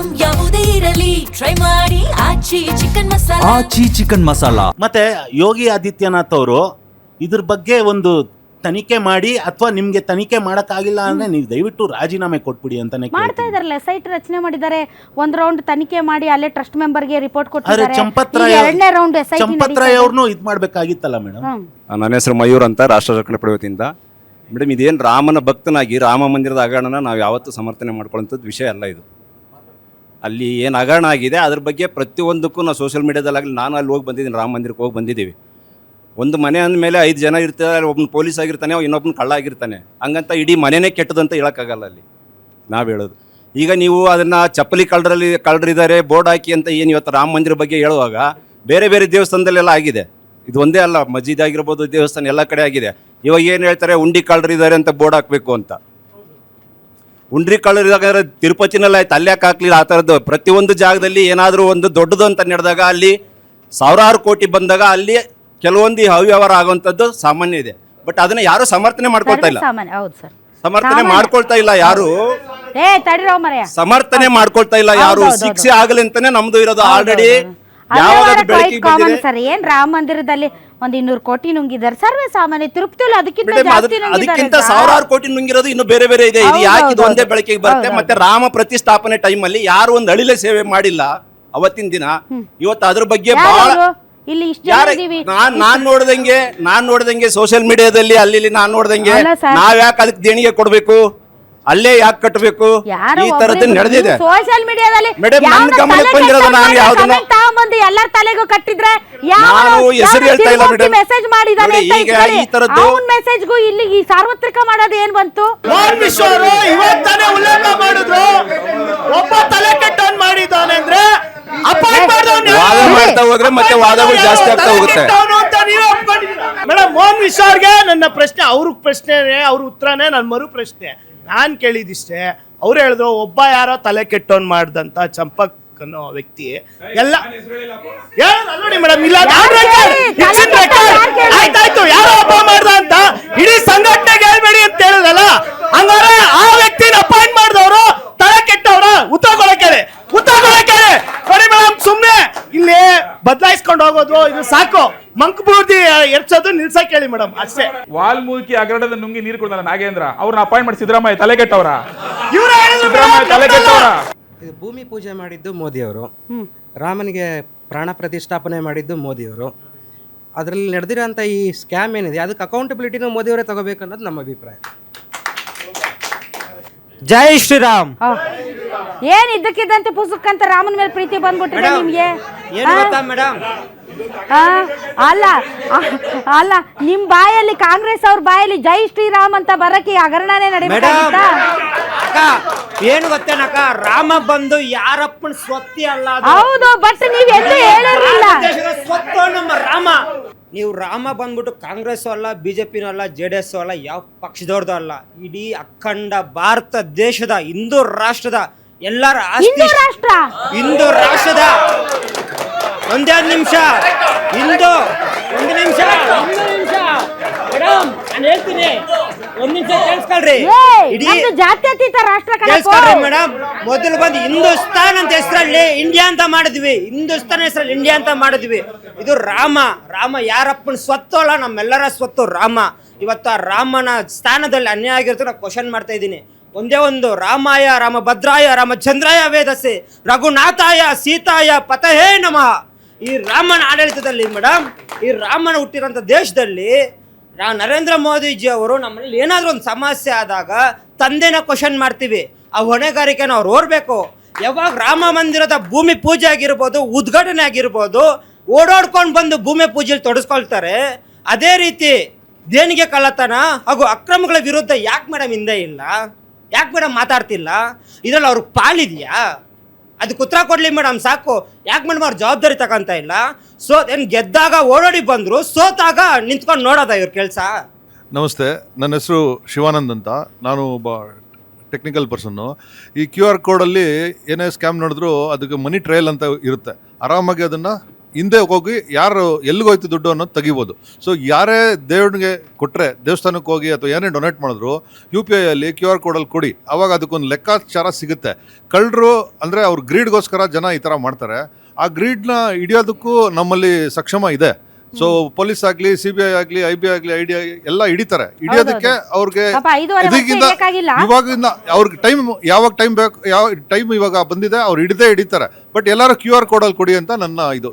Item ಯಾವುದೇ ಇರಲಿ try ಮಾಡಿ ಆಚಿ ಚಿಕನ್ ಮಸಾಲಾ. ಮತ್ತೆ ಯೋಗಿ ಆದಿತ್ಯನಾಥ್ ಅವರು ಇದ್ರ ಬಗ್ಗೆ ಒಂದು ತನಿಖೆ ಮಾಡಿ ಅಥವಾ ನಿಮ್ಗೆ ತನಿಖೆ ಮಾಡಕ್ಕಾಗಿಲ್ಲ ಅಂದ್ರೆ ನೀವು ದಯವಿಟ್ಟು ರಾಜೀನಾಮೆ ಕೊಟ್ಬಿಡಿ ಅಂತಾನೆ ಮಾಡ್ತಾ ಇದಾರಲ್ಲ. ಸೈಟ್ ರಚನೆ ಮಾಡಿದ್ದಾರೆ, ಒಂದ್ ರೌಂಡ್ ತನಿಖೆ ಮಾಡಿ ಅಲ್ಲೇ ಟ್ರಸ್ಟ್ ಮೆಂಬರ್ಗೆ ರಿಪೋರ್ಟ್ ಕೊಟ್ಟಿದ್ದಾರೆ. ಎರಡನೇ ರೌಂಡ್ ಚಂಪತ್ರಾಯ್ ಅವ್ರನ್ನು ಇದ್ ಮಾಡ್ಬೇಕಾಗಿತ್ತಲ್ಲ ಮೇಡಮ್. ನನ್ನ ಹೆಸರು ಮಯೂರ್ ಅಂತ, ರಾಷ್ಟ್ರ ರಕ್ಷಣಾ ಪಡೆ ವತಿಯಿಂದ. ಮೇಡಮ್, ಇದೇನು ರಾಮನ ಭಕ್ತನಾಗಿ ರಾಮ ಮಂದಿರದ ಹಗರಣನ ನಾವು ಯಾವತ್ತೂ ಸಮರ್ಥನೆ ಮಾಡ್ಕೊಳ್ಳೋಂಥದ್ದು ವಿಷಯ ಅಲ್ಲ ಇದು. ಅಲ್ಲಿ ಏನು ಹಗರಣ ಆಗಿದೆ ಅದ್ರ ಬಗ್ಗೆ ಪ್ರತಿಯೊಂದಕ್ಕೂ ನಾವು ಸೋಷಿಯಲ್ ಮೀಡಿಯಾದಲ್ಲಾಗಲಿ, ನಾನು ಅಲ್ಲಿ ಹೋಗಿ ಬಂದಿದ್ದೀನಿ, ರಾಮ ಮಂದಿರಕ್ಕೆ ಹೋಗಿ ಬಂದಿದ್ದೀವಿ. ಒಂದು ಮನೆ ಅಂದಮೇಲೆ 5 ಜನ ಇರ್ತಾರೆ, ಒಬ್ಬನು ಪೊಲೀಸ್ ಆಗಿರ್ತಾನೆ, ಇನ್ನೊಬ್ಬನು ಕಳ್ಳ ಆಗಿರ್ತಾನೆ. ಹಂಗಂತ ಇಡೀ ಮನೆಯೇ ಕೆಟ್ಟದಂತ ಹೇಳೋಕ್ಕಾಗಲ್ಲ ಅಲ್ಲಿ ನಾವು ಹೇಳೋದು. ಈಗ ನೀವು ಅದನ್ನು ಚಪ್ಪಲಿ ಕಳ್ಳರಿದ್ದಾರೆ ಬೋರ್ಡ್ ಹಾಕಿ ಅಂತ ಏನು ಇವತ್ತು ರಾಮ ಮಂದಿರ ಬಗ್ಗೆ ಹೇಳುವಾಗ ಬೇರೆ ಬೇರೆ ದೇವಸ್ಥಾನದಲ್ಲೆಲ್ಲ ಆಗಿದೆ. ಇದು ಒಂದೇ ಅಲ್ಲ, ಮಸ್ಜಿದ್ ಆಗಿರ್ಬೋದು, ದೇವಸ್ಥಾನ ಎಲ್ಲ ಕಡೆ ಆಗಿದೆ. ಇವಾಗ ಏನು ಹೇಳ್ತಾರೆ, ಉಂಡಿ ಕಳ್ಳರಿದ್ದಾರೆ ಅಂತ ಬೋರ್ಡ್ ಹಾಕಬೇಕು ಅಂತ. ಉಂಡ್ರಿ ಕಳ್ಳರಿದಾಗ ತಿರುಪತಿನಲ್ಲಿ ಆಯ್ತು, ಅಲ್ಲಿ ಯಾಕೆ ಹಾಕ್ಲಿಲ್ಲ? ಆ ಥರದ್ದು ಪ್ರತಿಯೊಂದು ಜಾಗದಲ್ಲಿ ಏನಾದರೂ ಒಂದು ದೊಡ್ಡದು ಅಂತ ನಡೆದಾಗ ಅಲ್ಲಿ ಸಾವಿರಾರು ಕೋಟಿ ಬಂದಾಗ ಅಲ್ಲಿ ಕೆಲವೊಂದು ಅವ್ಯವಹಾರ ಆಗುವಂಥದ್ದು ಸಾಮಾನ್ಯ ಇದೆ. ಬಟ್ ಅದನ್ನ ಯಾರು ಸಮರ್ಥನೆ ಮಾಡ್ಕೊಳ್ತಾ ಇಲ್ಲ. ಸಮರ್ಥನೆ ಮಾಡ್ಕೊಳ್ತಾ ಇಲ್ಲ ಯಾರು, ಸಮರ್ಥನೆ ಮಾಡ್ಕೊಳ್ತಾ ಇಲ್ಲ ಯಾರು. ಶಿಕ್ಷೆ ಆಗಲಿ ಅಂತಾನೆ ನಮ್ದು ಇರೋದು ಆಲ್ರೆಡಿ. ಏನ್ ರಾಮ ಮಂದಿರದಲ್ಲಿ 200 ಕೋಟಿ ನುಂಗಿದ್ದಾರೆ, ಸರ್ವೇ ಸಾಮಾನ್ಯ. ತಿರುಪತಿಯಲ್ಲಿ ಅದಕ್ಕಿಂತ ಸಾವಿರಾರು ಕೋಟಿ ನುಂಗಿರೋದು ಇನ್ನು ಬೇರೆ ಬೇರೆ ಇದೆ. ಇದು ಯಾಕೆ ಇದು ಒಂದೇ ಬೆಳಕಿಗೆ ಬರುತ್ತೆ? ಮತ್ತೆ ರಾಮ ಪ್ರತಿಷ್ಠಾಪನೆ ಟೈಮ್ ಅಲ್ಲಿ ಯಾರು ಒಂದು ಅಳಿಲೆ ಸೇವೆ ಮಾಡಿಲ್ಲ ಅವತ್ತಿನ ದಿನ. ಇವತ್ತು ಅದ್ರ ಬಗ್ಗೆ ಬಹಳ ನಾನ್ ನೋಡ್ದಂಗೆ ಸೋಷಿಯಲ್ ಮೀಡಿಯಾದಲ್ಲಿ ಅಲ್ಲಿ ನಾನ್ ನೋಡ್ದಂಗೆ ನಾವ್ ಯಾಕೆ ಅದಕ್ಕೆ ದೇಣಿಗೆ ಕೊಡ್ಬೇಕು, ಅಲ್ಲೇ ಯಾಕೆ ಕಟ್ಟಬೇಕು, ಈ ತರದ್ದು ನಡೆದಿದೆ ಸೋಷಿಯಲ್ ಮೀಡಿಯಾದಲ್ಲಿ. ಮೇಡಮ್, ನನ್ನ ಗಮನಕ್ಕೆ ಬಂದಿರೋದು ನಾನು ಯಾವ್ದನ್ನ ಎಲ್ಲರ ತಲೆಗೂ ಕಟ್ಟಿದ್ರೆ ನಾನು ಹೆಸರು ಹೇಳ್ತಾ ಇಲ್ಲ ಮೇಡಮ್. ಮೆಸೇಜ್ ಮಾಡಿದಾನೆ ಈಗ ಈ ತರದ್ದು ಮೆಸೇಜ್ಗೂ ಇಲ್ಲಿ ಈ ಸಾರ್ವತ್ರಿಕ ಮಾಡೋದು ಏನ್ ಬಂತು? ಇವತ್ತಾನೆ ಉಲ್ಲೇಖ ಮಾಡಿದ್ರು, ಒಬ್ಬ ತಲೆ ಕೆಟ್ಟವನ್ ಮಾಡಿದ್ದಾನೆ ಅಂದ್ರೆ ವಾದ ಮಾಡ್ತಾ ಹೋದ್ರೆ ಮತ್ತೆ ವಾದಗಳು ಜಾಸ್ತಿ ಆಗ್ತಾ ಹೋಗುತ್ತೆ. ಮೇಡಮ್, ಮೋಹನ್ ವಿಶ್ವರ್ಗೆ ನನ್ನ ಪ್ರಶ್ನೆ, ಅವ್ರ ಉತ್ತರನೇ ನನ್ನ ಮರು ಪ್ರಶ್ನೆ. ನಾನ್ ಕೇಳಿದಿಷ್ಟೇ. ಅವ್ರು ಹೇಳಿದ್ರು ಒಬ್ಬ ಯಾರೋ ತಲೆ ಕೆಟ್ಟವನ್ ಮಾಡ್ದಂತ ಚಂಪಕ್ ಅನ್ನೋ ವ್ಯಕ್ತಿ ಎಲ್ಲ ನೋಡಿ ಮೇಡಮ್, ಇಲ್ಲ ಆಯ್ತಾಯ್ತು, ಯಾರೋ ಒಬ್ಬ ಮಾಡ್ದ ಅಂತ ಇಡೀ ಸಂಘಟನೆಗೆ ಹೇಳ್ಬೇಡಿ ಅಂತ ಹೇಳಿದ್ರಲ್ಲ. ಹಂಗಾರೆ ಆ ವ್ಯಕ್ತಿನ ಅಪಾಯಿಂಟ್ ಮಾಡಿದವರು ತಲೆ ಕೆಟ್ಟವ್ರ ಉತ್ತರ ಕೊಡಕ್ಕೆ ನೋಡಿ ಮೇಡಮ್. ಸುಮ್ನೆ ಇಲ್ಲಿ ಬದಲಾಯಿಸ್ಕೊಂಡು ಹೋಗೋದು ಇದು ಸಾಕು. ಮಂಕ್ ಬೂದಿ ಎರ್ಚೋದು ನಿಲ್ಸಕ್ ಹೇಳಿ ಮೇಡಮ್, ಅಷ್ಟೇ. ವಾಲ್ಮೀಕಿ ಹಗರಣದ ನುಂಗಿ ನೀರು ಕೊಡ್ತಾರ ನಾಗೇಂದ್ರ, ಅವ್ರನ್ನ ಅಪಾಯಿಂಟ್ ಮಾಡಿ ಸಿದ್ದರಾಮಯ್ಯ ತಲೆಗೆಟ್ಟವ್ರ. ಭೂಮಿ ಪೂಜೆ ಮಾಡಿದ್ದು ಮೋದಿಯವರು, ರಾಮನಿಗೆ ಪ್ರಾಣ ಪ್ರತಿಷ್ಠಾಪನೆ ಮಾಡಿದ್ದು ಮೋದಿಯವರು. ಅದರಲ್ಲಿ ನಡೆದಿರೋಂಥ ಈ ಸ್ಕ್ಯಾಮ್ ಏನಿದೆ ಅದಕ್ಕೆ ಅಕೌಂಟಬಿಲಿಟಿನೂ ಮೋದಿಯವರೇ ತಗೋಬೇಕು ಅನ್ನೋದು ನಮ್ಮ ಅಭಿಪ್ರಾಯ. ಜೈ ಶ್ರೀರಾಮ್. ಏನ್ ಇದ್ದಕ್ಕಿದ್ದಂತೆ ಪುಸ್ತಕಂತ ರಾಮನ ಮೇಲೆ ಪ್ರೀತಿ ಬಂದ್ಬಿಟ್ಟಿದೆ ನಿಮ್ಗೆ? ಮೇಡಮ್, ಅಲ್ಲ ನಿಮ್ ಬಾಯಲ್ಲಿ, ಕಾಂಗ್ರೆಸ್ ಅವ್ರ ಬಾಯಲ್ಲಿ ಜೈ ಶ್ರೀರಾಮ್ ಅಂತ ಬರಕ್ಕೆ ಹಗರಣನೇ ನಡೀಬೇಕಾಗಿತ್ತಾ? ಏನು ಗೊತ್ತೇನಕ್ಕ, ರಾಮ ಬಂದು ಯಾರಪ್ಪನ ಸ್ವತ್ತಿ ಅಲ್ಲ. ಹೌದು, ಬಟ್ ನೀವ್ ಎಂದು ಹೇಳಿರಲಿಲ್ಲ. ಸ್ವತ್ತು ನಮ್ಮ ರಾಮ. ನೀವು ರಾಮ ಬಂದ್ಬಿಟ್ಟು ಕಾಂಗ್ರೆಸ್ ಅಲ್ಲ, ಬಿಜೆಪಿನೂ ಅಲ್ಲ, JDS ಅಲ್ಲ, ಯಾವ ಪಕ್ಷದವ್ರದ್ದು ಅಲ್ಲ. ಇಡೀ ಅಖಂಡ ಭಾರತ ದೇಶದ ಹಿಂದೂ ರಾಷ್ಟ್ರದ ಎಲ್ಲರ ಹಿಂದೂ ರಾಷ್ಟ್ರದ ಒಂದೇ ನಿಮಿಷ ಒಂದು ನಿಮಿಷ ಮೇಡಮ್, ನಾನು ಹೇಳ್ತೀನಿ, ಒಂದ್ ನಿಮಿಷ ಕೇಳಿಸ್ಕೊಳ್ರಿ. ಜಾತ್ಯತೀತ ರಾಷ್ಟ್ರ ಕೇಳಿಸ್ಕೊಳ್ರಿ ಮೇಡಮ್. ಮೊದಲು ಬಂದು ಹಿಂದೂಸ್ತಾನ್ ಅಂತ ಹೆಸರಲ್ಲಿ ಇಂಡಿಯಾ ಅಂತ ಮಾಡಿದ್ವಿ. ಹಿಂದೂಸ್ತಾನ್ ಹೆಸರಲ್ಲಿ ಇಂಡಿಯಾ ಅಂತ ಮಾಡಿದ್ವಿ. ಇದು ರಾಮ ಯಾರಪ್ಪನ ಸ್ವತ್ತು ಅಲ್ಲ, ನಮ್ಮೆಲ್ಲರ ಸ್ವತ್ತು ರಾಮ. ಇವತ್ತು ಆ ರಾಮನ ಸ್ಥಾನದಲ್ಲಿ ಅನ್ಯಾಯ ಆಗಿರ್ತಾರೆ. ನಾನು ಕ್ವಶನ್ ಮಾಡ್ತಾ ಇದ್ದೀನಿ. ಒಂದೇ ಒಂದು ರಾಮಾಯ ರಾಮಭದ್ರಾಯ ರಾಮಚಂದ್ರಾಯ ವೇದಸೆ ರಘುನಾಥಾಯ ಸೀತಾಯ ಪತಹೇ ನಮಃ. ಈ ರಾಮನ ಆಡಳಿತದಲ್ಲಿ ಮೇಡಮ್, ಈ ರಾಮನ ಹುಟ್ಟಿರೋಂಥ ದೇಶದಲ್ಲಿ ನರೇಂದ್ರ ಮೋದಿಜಿ ಅವರು ನಮ್ಮಲ್ಲಿ ಏನಾದರೂ ಒಂದು ಸಮಸ್ಯೆ ಆದಾಗ ತಂದೆನ ಕ್ವಶನ್ ಮಾಡ್ತೀವಿ. ಆ ಹೊಣೆಗಾರಿಕೆನ ಅವ್ರು ಓರ್ಬೇಕು. ಯಾವಾಗ ರಾಮ ಮಂದಿರದ ಭೂಮಿ ಪೂಜೆ ಆಗಿರ್ಬೋದು, ಉದ್ಘಾಟನೆ ಆಗಿರ್ಬೋದು, ಓಡಾಡ್ಕೊಂಡು ಬಂದು ಭೂಮಿ ಪೂಜೆಯಲ್ಲಿ ತೊಡಸ್ಕೊಳ್ತಾರೆ. ಅದೇ ರೀತಿ ದೇಣಿಗೆ ಕಳ್ಳತನ ಹಾಗೂ ಅಕ್ರಮಗಳ ವಿರುದ್ಧ ಯಾಕೆ ಮೇಡಮ್ ಹಿಂದೆ ಇಲ್ಲ? ಯಾಕೆ ಮೇಡಮ್ ಮಾತಾಡ್ತಿಲ್ಲ? ಇದರಲ್ಲಿ ಅವ್ರಿಗೆ ಪಾಲಿದೆಯಾ? ಅದಕ್ಕೆ ಉತ್ತರ ಕೊಡ್ಲಿ ಮೇಡಮ್, ಸಾಕು. ಯಾಕೆ ಮೇಡಮ್ ಅವ್ರ ಜವಾಬ್ದಾರಿ ತಗೊಂತ ಇಲ್ಲ? ಏನು ಗೆದ್ದಾಗ ಓಡಾಡಿ ಬಂದರು, ಸೋತಾಗ ನಿಂತ್ಕೊಂಡು ನೋಡೋದ ಇವ್ರ ಕೆಲಸ? ನಮಸ್ತೆ, ನನ್ನ ಹೆಸರು ಶಿವಾನಂದ್ ಅಂತ. ನಾನು ಒಬ್ಬ ಟೆಕ್ನಿಕಲ್ ಪರ್ಸನ್ನು. ಈ QR ಕೋಡಲ್ಲಿ ಏನೇ ಸ್ಕ್ಯಾಮ್ ನಡೆದ್ರು ಅದಕ್ಕೆ ಮನಿ ಟ್ರಯಲ್ ಅಂತ ಇರುತ್ತೆ. ಆರಾಮಾಗಿ ಅದನ್ನು ಹಿಂದೆ ಹೋಗಿ ಯಾರು ಎಲ್ಲಿಗೋಯ್ತು ದುಡ್ಡು ಅನ್ನೋದು ತೆಗಿಬೋದು. ಸೊ ಯಾರೇ ದೇವ್ರಿಗೆ ಕೊಟ್ಟರೆ ದೇವಸ್ಥಾನಕ್ಕೆ ಹೋಗಿ ಅಥವಾ ಏನೇ ಡೊನೇಟ್ ಮಾಡಿದ್ರು UPI ಅಲ್ಲಿ QR ಕೋಡಲ್ಲಿ ಕೊಡಿ, ಅವಾಗ ಅದಕ್ಕೊಂದು ಲೆಕ್ಕಾಚಾರ ಸಿಗುತ್ತೆ. ಕಳ್ಳರು ಅಂದರೆ ಅವ್ರ ಗ್ರೀಡ್ಗೋಸ್ಕರ ಜನ ಈ ಥರ ಮಾಡ್ತಾರೆ. ಆ ಗ್ರೀಡ್ನ ಹಿಡಿಯೋದಕ್ಕೂ ನಮ್ಮಲ್ಲಿ ಸಕ್ಷಮ ಇದೆ. ಸೊ ಪೊಲೀಸ್ ಆಗಲಿ, CBI ಆಗಲಿ, IB ಆಗಲಿ, ID ಎಲ್ಲ ಹಿಡಿತಾರೆ. ಹಿಡಿಯೋದಕ್ಕೆ ಅವ್ರಿಗೆ ಪಾಪ 5.5 ವರ್ಷ ಇದಕ್ಕಿಂತ ಬೇಕಾಗಿಲ್ಲ. ಇವಾಗಿಂದ ಅವ್ರಿಗೆ ಟೈಮ್ ಯಾವಾಗ ಟೈಮ್ ಬೇಕು, ಯಾವ ಟೈಮ್ ಇವಾಗ ಬಂದಿದೆ, ಅವ್ರು ಹಿಡಿದೇ ಹಿಡಿತಾರೆ. ಬಟ್ ಎಲ್ಲರೂ QR ಕೋಡಲ್ಲಿ ಕೊಡಿ ಅಂತ ನನ್ನ ಇದು.